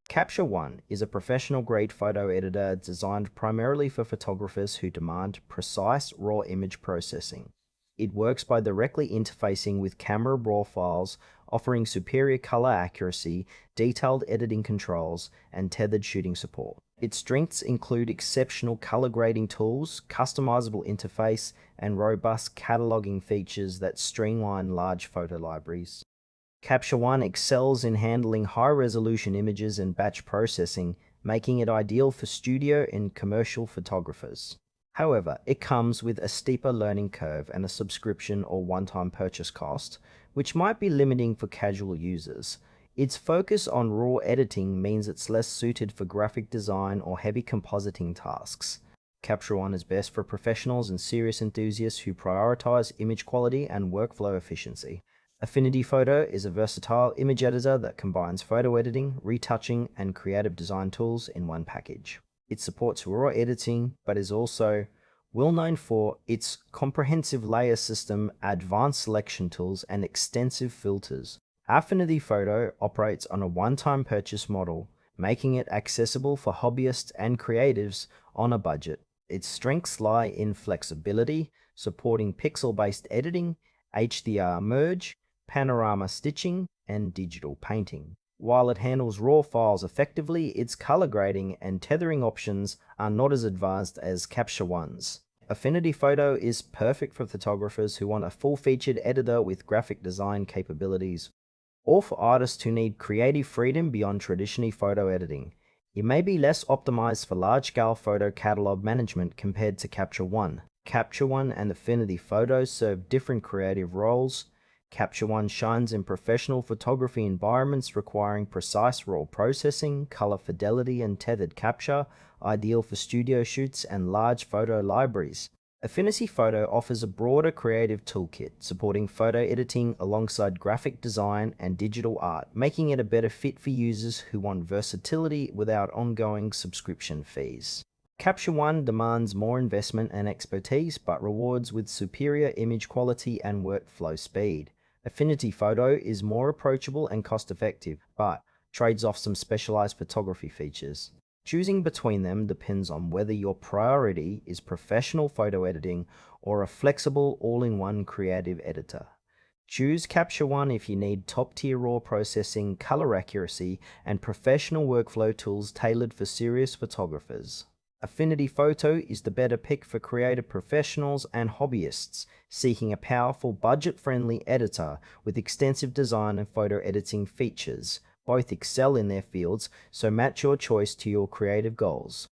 Capture One is a professional-grade photo editor designed primarily for photographers who demand precise raw image processing. It works by directly interfacing with camera raw files, offering superior color accuracy, detailed editing controls, and tethered shooting support. Its strengths include exceptional color grading tools, customizable interface, and robust cataloging features that streamline large photo libraries. Capture One excels in handling high-resolution images and batch processing, making it ideal for studio and commercial photographers. However, it comes with a steeper learning curve and a subscription or one-time purchase cost, which might be limiting for casual users. Its focus on raw editing means it's less suited for graphic design or heavy compositing tasks. Capture One is best for professionals and serious enthusiasts who prioritize image quality and workflow efficiency. Affinity Photo is a versatile image editor that combines photo editing, retouching, and creative design tools in one package. It supports raw editing, but is also well known for its comprehensive layer system, advanced selection tools, and extensive filters. Affinity Photo operates on a one-time purchase model, making it accessible for hobbyists and creatives on a budget. Its strengths lie in flexibility, supporting pixel-based editing, HDR merge, panorama stitching, and digital painting. While it handles raw files effectively, its color grading and tethering options are not as advanced as Capture One's. Affinity Photo is perfect for photographers who want a full-featured editor with graphic design capabilities, or for artists who need creative freedom beyond traditional photo editing. It may be less optimized for large-scale photo catalog management compared to Capture One. Capture One and Affinity Photo serve different creative roles. Capture One shines in professional photography environments requiring precise raw processing, color fidelity, and tethered capture, ideal for studio shoots and large photo libraries. Affinity Photo offers a broader creative toolkit, supporting photo editing alongside graphic design and digital art, making it a better fit for users who want versatility without ongoing subscription fees. Capture One demands more investment and expertise, but rewards with superior image quality and workflow speed. Affinity Photo is more approachable and cost-effective, but trades off some specialized photography features. Choosing between them depends on whether your priority is professional photo editing or a flexible all-in-one creative editor. Choose Capture One if you need top-tier raw processing, color accuracy, and professional workflow tools tailored for serious photographers. Affinity Photo is the better pick for creative professionals and hobbyists seeking a powerful, budget-friendly editor with extensive design and photo editing features. Both excel in their fields, so match your choice to your creative goals.